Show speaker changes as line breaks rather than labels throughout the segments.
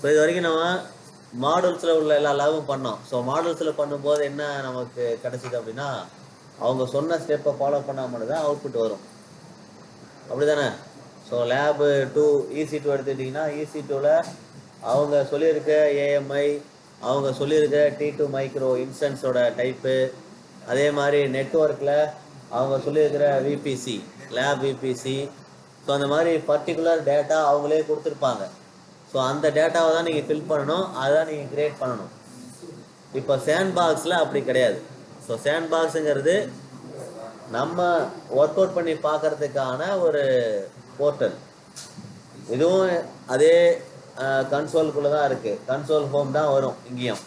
So இது வரைக்கும் நம்ம மாடல்ஸில் உள்ள எல்லா லேபும் பண்ணோம். ஸோ மாடல்ஸில் பண்ணும்போது என்ன நமக்கு கிடைச்சிது அப்படின்னா, அவங்க சொன்ன ஸ்டெப்பை ஃபாலோ பண்ணால் மட்டும்தான் அவுட்புட் வரும். அப்படி தானே? ஸோ லேபு 2 EC2 எடுத்துக்கிட்டிங்கன்னா EC2ல் அவங்க சொல்லியிருக்க ஏஎம்ஐ, அவங்க சொல்லியிருக்க T2 மைக்ரோ இன்ஸ்டன்ஸோட டைப்பு, அதே மாதிரி நெட்ஒர்க்கில் அவங்க சொல்லியிருக்கிற விபிசி, லேப் விபிசி, ஸோ அந்த மாதிரி பர்டிகுலர் டேட்டா அவங்களே கொடுத்துருப்பாங்க. ஸோ அந்த டேட்டாவை தான் நீங்கள் ஃபில் பண்ணணும், அதை தான் நீங்கள் கிரியேட் பண்ணணும். இப்போ சேண்ட் பாக்ஸில் அப்படி கிடையாது. ஸோ சேண்ட் பாக்ஸுங்கிறது நம்ம ஒர்க் அவுட் பண்ணி பார்க்கறதுக்கான ஒரு போர்ட்டல். இதுவும் அதே கன்சோலுக்குள்ளே தான் இருக்குது. கன்சோல் ஹோம் தான் வரும் இங்கேயும்.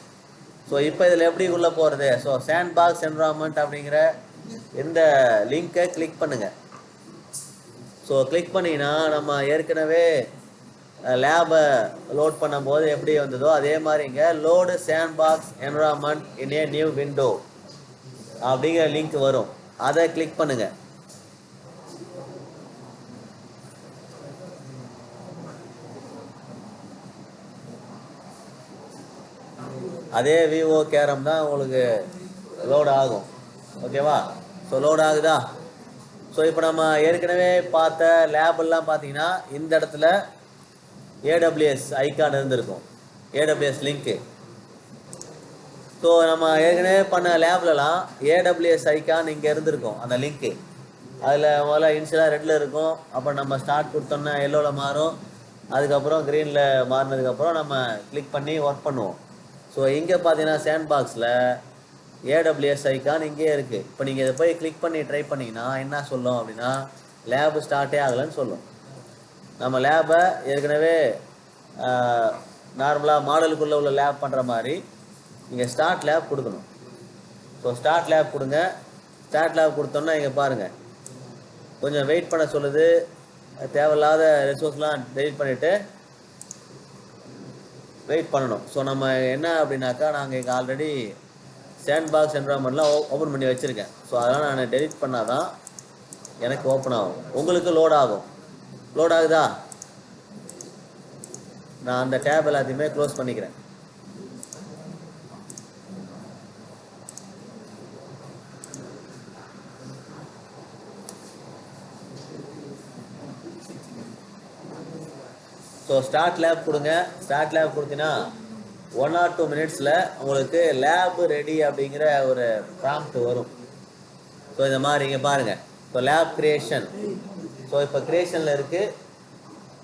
ஸோ இப்போ இதில் எப்படி உள்ளே போகிறது? ஸோ சேண்ட் பாக்ஸ் என்விரான்மெண்ட் அப்படிங்கிற இந்த லிங்கை கிளிக் பண்ணுங்கள். ஸோ கிளிக் பண்ணிங்கன்னா நம்ம ஏற்கனவே லேபை லோட் பண்ணும்போது எப்படி வந்ததோ அதே மாதிரி இங்கே load sand box environment in a new window அப்படிங்கிற லிங்க் வரும். அதை கிளிக் பண்ணுங்க. அதே விவோ கேரம் தான் உங்களுக்கு லோட் ஆகும். ஓகேவா? ஸோ லோட் ஆகுதா? ஸோ இப்போ நம்ம ஏற்கனவே பார்த்த லேபெல்லாம் பார்த்தீங்கன்னா இந்த இடத்துல ஏடபிள்யூஎஸ் ஐக்கான் இருந்திருக்கும், ஏடபிள்யூஎஸ் லிங்க்கு. ஸோ நம்ம ஏற்கனவே பண்ண லேப்லலாம் ஏடபிள்யூஎஸ் ஐக்கான் இங்கே இருந்திருக்கும், அந்த லிங்க்கு. அதில் முதல்ல இன்ஷியலாக ரெட்டில் இருக்கும், அப்புறம் நம்ம ஸ்டார்ட் கொடுத்தோம்னா எல்லோவில் மாறும், அதுக்கப்புறம் க்ரீனில் மாறினதுக்கப்புறம் நம்ம கிளிக் பண்ணி ஒர்க் பண்ணுவோம். ஸோ இங்கே பார்த்தீங்கன்னா சேண்ட் பாக்ஸில் ஏடபிள்யூஎஸ் ஐக்கான் இங்கே இருக்குது. இப்போ நீங்கள் இதை போய் கிளிக் பண்ணி ட்ரை பண்ணிங்கன்னா என்ன சொல்லும் அப்படின்னா, லேபு ஸ்டார்ட்டே ஆகலைன்னு சொல்லும். நம்ம லேபை ஏற்கனவே நார்மலாக மாடலுக்குள்ளே உள்ள லேப் பண்ணுற மாதிரி நீங்கள் ஸ்டார்ட் லேப் கொடுக்கணும். ஸோ ஸ்டார்ட் லேப் கொடுங்க. ஸ்டார்ட் லேப் கொடுத்தோன்னா இங்கே பாருங்கள், கொஞ்சம் வெயிட் பண்ண சொல்லுது. தேவையில்லாத ரிசோர்ஸ்லாம் டெலிட் பண்ணிவிட்டு வெயிட் பண்ணணும். ஸோ நம்ம என்ன அப்படின்னாக்கா, நாங்கள் இங்கே ஆல்ரெடி சேண்ட் பாக்ஸ் என்விரான்மெண்ட்லாம் ஓப்பன் பண்ணி வச்சுருக்கேன். ஸோ அதெல்லாம் நான் டெலிட் பண்ணால் தான் எனக்கு ஓப்பன் ஆகும், உங்களுக்கு லோட் ஆகும். லோட் ஆகுதா? நான் அந்த டேப் எல்லாத்தையுமே க்ளோஸ் பண்ணிக்கிறேன். ஸோ ஸ்டார்ட் லேப் கொடுங்க. ஸ்டார்ட் லேப் கொடுத்தீங்கன்னா 1 or 2 minutesல உங்களுக்கு லேப் ரெடி அப்படிங்கிற ஒரு ப்ராம்ப்ட் வரும். ஸோ இந்த மாதிரி இங்கே பாருங்கள். So lab creation. ஸோ இப்போ கிரியேஷனில் இருக்குது,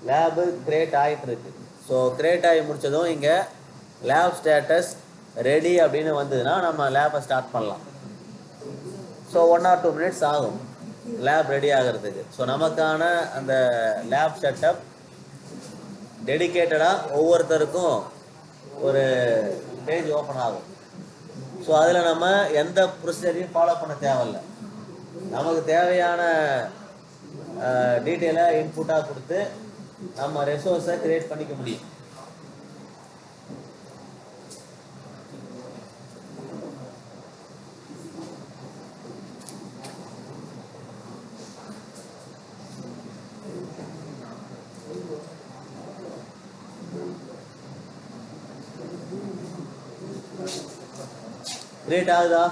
லேபு கிரியேட் ஆகிட்டு இருக்கு. ஸோ கிரியேட் ஆகி முடித்ததும் இங்கே லேப் ஸ்டேட்டஸ் ரெடி அப்படின்னு வந்ததுன்னா நம்ம லேபை ஸ்டார்ட் பண்ணலாம். ஸோ 1 or 2 minutes ஆகும் லேப் ரெடி ஆகிறதுக்கு. ஸோ நமக்கான அந்த லேப் செட்டப் டெடிக்கேட்டடாக ஒவ்வொருத்தருக்கும் ஒரு பேஜ் ஓப்பன் ஆகும். ஸோ அதில் நம்ம எந்த ப்ரொசீஜரையும் ஃபாலோ பண்ண தேவையில்லை. நமக்கு தேவையான டீட்டெயிலாக இன்புட்டாக கொடுத்து நம்ம ரிசோர்ஸை கிரியேட் பண்ணிக்க முடியும். கிரியேட் ஆகுதா?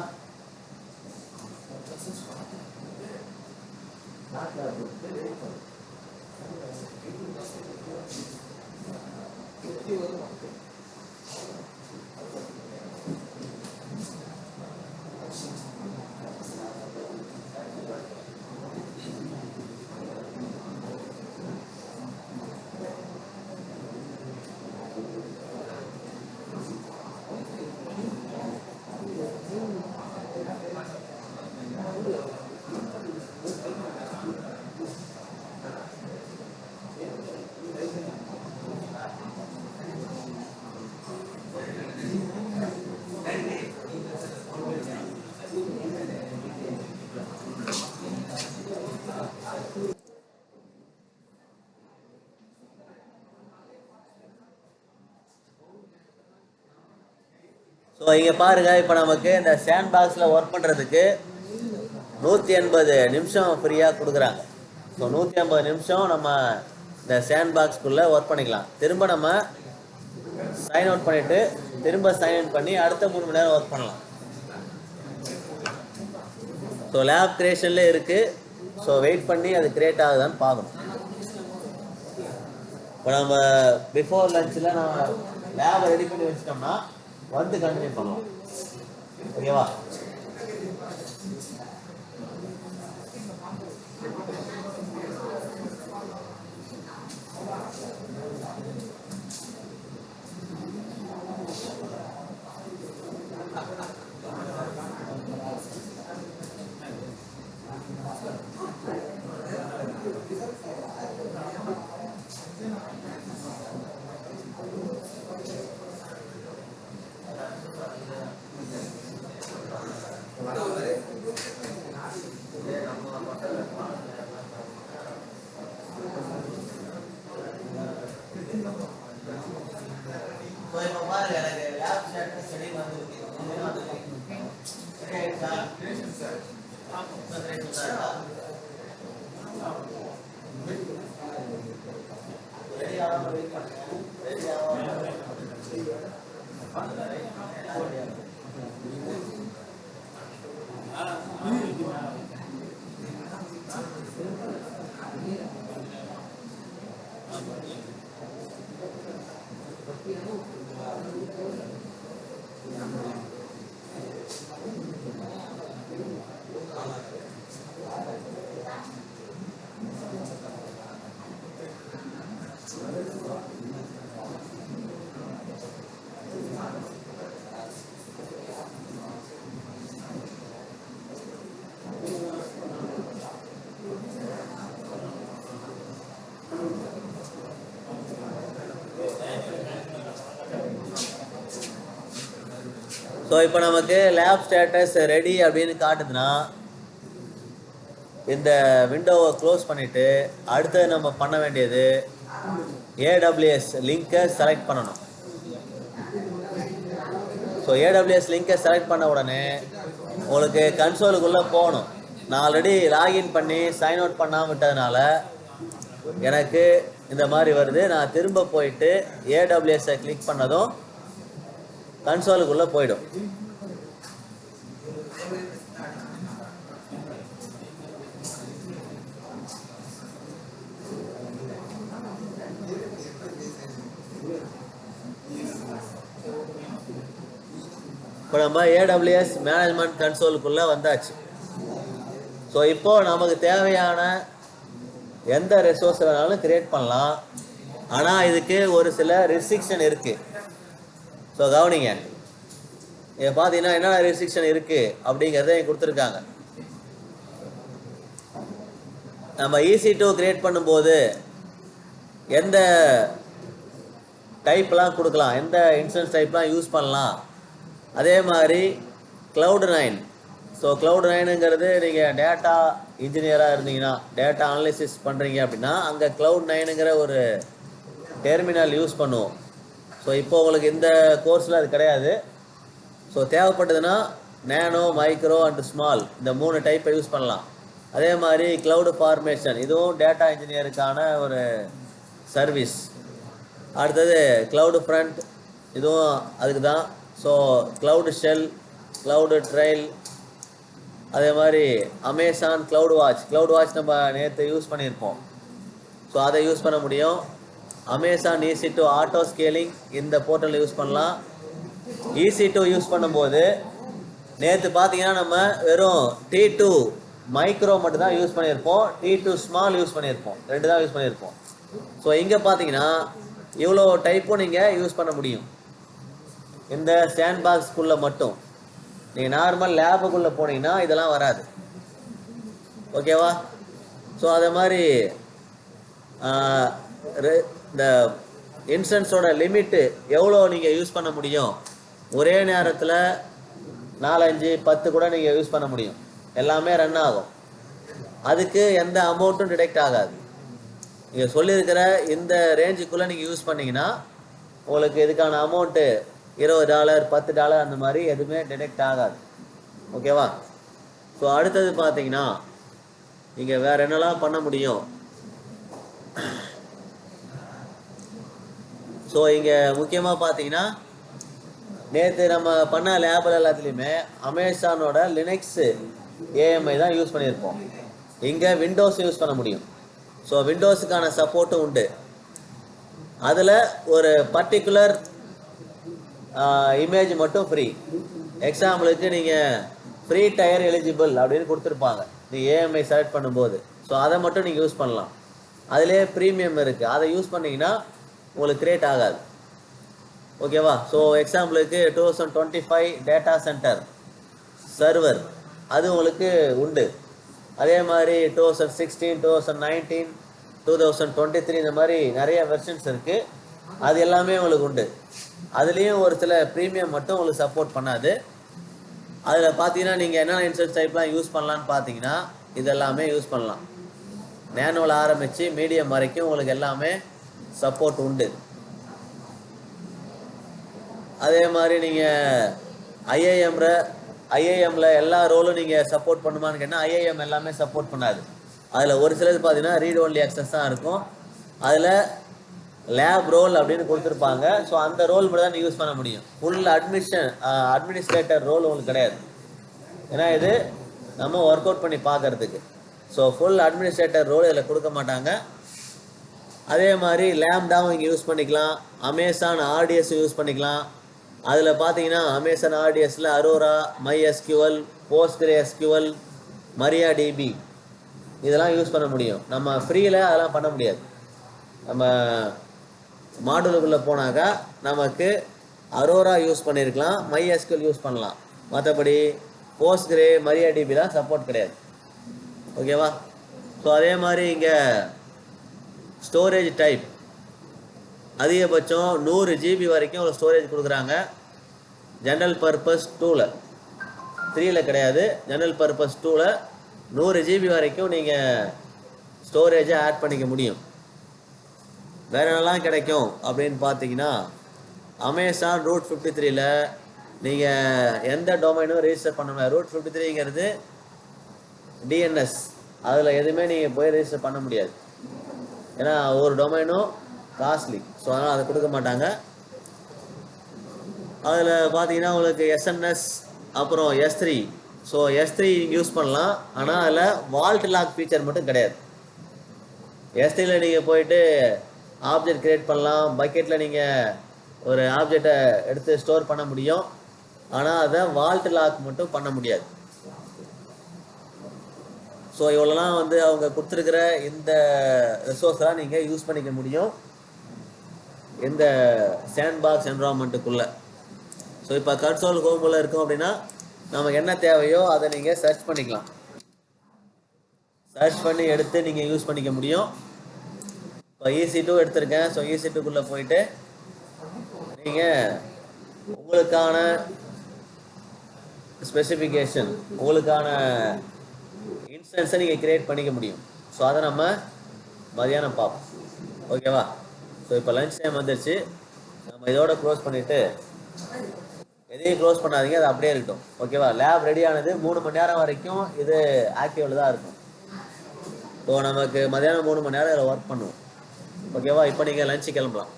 ஸோ இங்கே பாருங்கள், இப்போ நமக்கு இந்த சேண்ட் பாக்ஸில் ஒர்க் பண்ணுறதுக்கு 180 நிமிஷம் ஃப்ரீயாக கொடுக்குறாங்க. ஸோ 180 நிமிஷம் நம்ம இந்த சேண்ட் பாக்ஸ்க்குள்ளே ஒர்க் பண்ணிக்கலாம். திரும்ப நம்ம சைன் அவுட் பண்ணிட்டு திரும்ப சைன் இன் பண்ணி அடுத்த 3 மணி நேரம் ஒர்க் பண்ணலாம். ஸோ லேப் கிரியேஷன்ல இருக்கு. ஸோ வெயிட் பண்ணி அது கிரியேட் ஆகுதான்னு பார்க்கணும். இப்போ நம்ம பிஃபோர் லஞ்சில் நம்ம லேபை ரெடி பண்ணி வச்சிட்டோம்னா வந்து கண்டினியூ பண்ணலாம். ஓகேவா? ஸோ இப்போ நமக்கு லேப் ஸ்டேட்டஸ் ரெடி அப்படின்னு காட்டுதுன்னா இந்த விண்டோவை க்ளோஸ் பண்ணிவிட்டு அடுத்தது நம்ம பண்ண வேண்டியது ஏடபிள்யூஎஸ் லிங்கை செலக்ட் பண்ணணும். ஸோ ஏடபிள்யூஎஸ் லிங்கை செலக்ட் பண்ண உடனே உங்களுக்கு கன்சோலுக்குள்ளே போகணும். நான் ஆல்ரெடி லாகின் பண்ணி சைன் அவுட் பண்ணாமல் விட்டதுனால எனக்கு இந்த மாதிரி வருது. நான் திரும்ப போயிட்டு ஏடபிள்யூஎஸை கிளிக் பண்ணதும் கன்சோலுக்குள்ளே போயிடும். இப்போ நம்ம ஏடபிள்யூஎஸ் மேனேஜ்மெண்ட் கன்சோலுக்குள்ளே வந்தாச்சு. ஸோ இப்போ நமக்கு தேவையான எந்த ரிசோர்ஸ் வேணாலும் கிரியேட் பண்ணலாம். ஆனால் இதுக்கு ஒரு சில ரெஸ்ட்ரிக்ஷன் இருக்குது. ஸோ கவனிங்க, இதை பார்த்தீங்கன்னா என்னென்ன ரெஸ்ட்ரிக்ஷன் இருக்குது அப்படிங்கிறத கொடுத்துருக்காங்க. நம்ம EC2 கிரியேட் பண்ணும்போது எந்த டைப்லாம் கொடுக்கலாம், எந்த இன்ஸ்டன்ஸ் டைப்லாம் யூஸ் பண்ணலாம். அதே மாதிரி Cloud9. ஸோ Cloud9ங்கிறது நீங்கள் டேட்டா இன்ஜினியராக இருந்தீங்கன்னா, டேட்டா அனலிசிஸ் பண்ணுறீங்க அப்படின்னா அங்கே Cloud9ங்கிற ஒரு டெர்மினல் யூஸ் பண்ணுவோம். ஸோ இப்போ உங்களுக்கு இந்த கோர்ஸில் அது கிடையாது. ஸோ தேவைப்பட்டதுன்னா நேனோ, மைக்ரோ அண்ட் ஸ்மால் இந்த 3 டைப்பை யூஸ் பண்ணலாம். அதே மாதிரி க்ளவுட் ஃபார்மேஷன், இதுவும் டேட்டா இன்ஜினியருக்கான ஒரு சர்வீஸ். அடுத்தது க்ளவுட் ஃப்ரண்ட், இதுவும் அதுக்கு தான். So cloud shell, cloud trail, அதே மாதிரி அமேசான் க்ளவுட் வாட்ச் நம்ம நேற்று யூஸ் பண்ணியிருப்போம். ஸோ அதை யூஸ் பண்ண முடியும். அமேசான் EC2 ஆட்டோ ஸ்கேலிங் இந்த போர்ட்டலில் யூஸ் பண்ணலாம். EC2 யூஸ் பண்ணும்போது நேற்று பார்த்தீங்கன்னா நம்ம வெறும் T2 மைக்ரோ மட்டும் தான் யூஸ் பண்ணியிருப்போம், T2 ஸ்மால் யூஸ் பண்ணியிருப்போம், 2 தான் யூஸ் பண்ணியிருப்போம். ஸோ இங்கே பார்த்தீங்கன்னா இவ்வளோ டைப்பும் நீங்கள் யூஸ் பண்ண முடியும் இந்த ஸ்டாண்ட் பாக்ஸ்க்குள்ளே மட்டும். நீங்கள் நார்மல் லேபுக்குள்ளே போனீங்கன்னா இதெல்லாம் வராது. ஓகேவா? ஸோ அதே மாதிரி இந்த இன்ஸ்டன்ஸோட லிமிட்டு எவ்வளோ நீங்கள் யூஸ் பண்ண முடியும், ஒரே நேரத்தில் 4, 5, 10 கூட நீங்கள் யூஸ் பண்ண முடியும். எல்லாமே ரன் ஆகும். அதுக்கு எந்த அமௌண்ட்டும் டிடெக்ட் ஆகாது. நீங்கள் சொல்லியிருக்கிற இந்த ரேஞ்சுக்குள்ளே நீங்கள் யூஸ் பண்ணிங்கன்னா உங்களுக்கு இதுக்கான அமௌண்ட்டு $20, $10 அந்த மாதிரி எதுவுமே டிடெக்ட் ஆகாது. ஓகேவா? ஸோ அடுத்தது பார்த்தீங்கன்னா நீங்கள் வேறு என்னெல்லாம் பண்ண முடியும். ஸோ இங்கே முக்கியமாக பார்த்தீங்கன்னா நேற்று நம்ம பண்ண லேபில் எல்லாத்துலேயுமே அமேசானோட லினக்ஸ் ஏஎம்ஐ தான் யூஸ் பண்ணியிருப்போம். இங்கே விண்டோஸ் யூஸ் பண்ண முடியும். ஸோ விண்டோஸுக்கான சப்போர்ட்டும் உண்டு. அதில் ஒரு பர்டிகுலர் இமேஜ் மட்டும் ஃப்ரீ. எக்ஸாம்பிளுக்கு நீங்கள் ஃப்ரீ டயர் எலிஜிபிள் அப்படின்னு கொடுத்துருப்பாங்க நீங்கள் ஏஎம்ஐ செலக்ட் பண்ணும்போது. ஸோ அதை மட்டும் நீங்கள் யூஸ் பண்ணலாம். அதிலே ப்ரீமியம் இருக்குது, அதை யூஸ் பண்ணிங்கன்னா உங்களுக்கு கிரியேட் ஆகாது. ஓகேவா? ஸோ எக்ஸாம்பிளுக்கு 2025 டேட்டா சென்டர் சர்வர் அது உங்களுக்கு உண்டு. அதே மாதிரி 2016, 2019, 2023 இந்த மாதிரி நிறைய வெர்ஷன்ஸ் இருக்குது. அது எல்லாமே உங்களுக்கு உண்டு. அதுலேயும் ஒரு சில ப்ரீமியம் மட்டும் உங்களுக்கு சப்போர்ட் பண்ணாது. அதில் பார்த்தீங்கன்னா நீங்கள் என்னென்ன இன்சூரன்ஸ் டைப்லாம் யூஸ் பண்ணலான்னு பார்த்தீங்கன்னா இதெல்லாமே யூஸ் பண்ணலாம். நேனோவில் ஆரம்பித்து மீடியம் வரைக்கும் உங்களுக்கு எல்லாமே சப்போர்ட் உண்டு. அதே மாதிரி நீங்கள் ஐஏஎம்மில் எல்லா ரோலும் நீங்கள் சப்போர்ட் பண்ணுமான்னு கேட்டால் ஐஏஎம் எல்லாமே சப்போர்ட் பண்ணாது. அதில் ஒரு சிலது பார்த்தீங்கன்னா ரீட் ஒன்லி ஆக்சஸ் தான் இருக்கும். அதில் லேப் ரோல் அப்படின்னு கொடுத்துருப்பாங்க. ஸோ அந்த ரோல் மட்டும் தான் நீங்கள் யூஸ் பண்ண முடியும். ஃபுல் அட்மினிஸ்ட்ரேட்டர் ரோல் உங்களுக்கு கிடையாது. ஏன்னா இது நம்ம ஒர்க் அவுட் பண்ணி பார்க்கறதுக்கு. ஸோ ஃபுல் அட்மினிஸ்ட்ரேட்டர் ரோல் இதில் கொடுக்க மாட்டாங்க. அதே மாதிரி லேம்டாவும் இங்கே யூஸ் பண்ணிக்கலாம். அமேசான் ஆர்டிஎஸ் யூஸ் பண்ணிக்கலாம். அதில் பார்த்தீங்கன்னா அமேசான் ஆர்டிஎஸில் அரோரா, MySQL, PostgreSQL, MariaDB இதெல்லாம் யூஸ் பண்ண முடியும். நம்ம ஃப்ரீயில் அதெல்லாம் பண்ண முடியாது. நம்ம மாடலுக்குள்ளே போனாக்கா நமக்கு அரோரா யூஸ் பண்ணியிருக்கலாம், MySQL யூஸ் பண்ணலாம். மற்றபடி போஸ்ட்கிரே, MariaDBலாம் சப்போர்ட் கிடையாது. ஓகேவா? ஸோ அதே மாதிரி இங்கே ஸ்டோரேஜ் டைப் அதிகபட்சம் 100 GB வரைக்கும் ஒரு ஸ்டோரேஜ் கொடுக்குறாங்க. ஜென்ரல் பர்பஸ் 2ல் 3ல் கிடையாது. ஜென்ரல் பர்பஸ் 2ல் 100 GB வரைக்கும் நீங்கள் ஸ்டோரேஜை ஆட் பண்ணிக்க முடியும். வேறு என்னெல்லாம் கிடைக்கும் அப்படின்னு பார்த்தீங்கன்னா அமேசான் ரூட் 53ல் நீங்கள் எந்த டொமைனும் ரெஜிஸ்டர் பண்ண முடியாது. ரூட் 53ங்கிறது டிஎன்எஸ், அதில் எதுவுமே நீங்கள் போய் ரெஜிஸ்டர் பண்ண முடியாது. ஏன்னா ஒரு டொமைனும் காஸ்ட்லி. ஸோ அதனால் அதை கொடுக்க மாட்டாங்க. அதில் பார்த்தீங்கன்னா உங்களுக்கு எஸ்என்எஸ் அப்புறம் S3. ஸோ S3 யூஸ் பண்ணலாம். ஆனால் அதில் வால்ட் லாக் ஃபீச்சர் மட்டும் கிடையாது. S3ல் நீங்கள் போயிட்டு ஆப்ஜெக்ட் கிரியேட் பண்ணலாம். பக்கெட்டில் நீங்கள் ஒரு ஆப்ஜெக்டை எடுத்து ஸ்டோர் பண்ண முடியும். ஆனால் அதை வால்ட் லாக் மட்டும் பண்ண முடியாது. ஸோ இவ்வளோலாம் வந்து அவங்க கொடுத்துருக்கிற இந்த ரிசோர்ஸ்லாம் நீங்கள் யூஸ் பண்ணிக்க முடியும் இந்த சாண்ட்பாக்ஸ் என்விரான்மெண்ட்டுக்குள்ளே. ஸோ இப்போ கன்சோல் ஹோமில் இருக்கும் அப்படின்னா நமக்கு என்ன தேவையோ அதை நீங்கள் சர்ச் பண்ணிக்கலாம். சர்ச் பண்ணி எடுத்து நீங்கள் யூஸ் பண்ணிக்க முடியும். இப்போ EC2 எடுத்திருக்கேன். ஸோ EC2க்குள்ளே போயிட்டு நீங்கள் உங்களுக்கான ஸ்பெசிஃபிகேஷன், உங்களுக்கான இன்ஸ்டன்ஸை நீங்கள் கிரியேட் பண்ணிக்க முடியும். ஸோ அதை நம்ம மதியானம் பார்ப்போம். ஓகேவா? ஸோ இப்போ லஞ்ச் டைம் வந்துடுச்சு. நம்ம இதோட க்ளோஸ் பண்ணிவிட்டு எதையும் க்ளோஸ் பண்ணாதீங்க, அது அப்படியே இருக்கட்டும். ஓகேவா? லேப் ரெடி ஆனது 3 மணி நேரம் வரைக்கும் இது ஆக்டிவில் தான் இருக்கும். ஸோ நமக்கு மதியானம் 3 மணி நேரம் இதில் ஒர்க் பண்ணுவோம். ஓகேவா? இப்போ நீங்கள் லஞ்சு கிளம்பலாம்.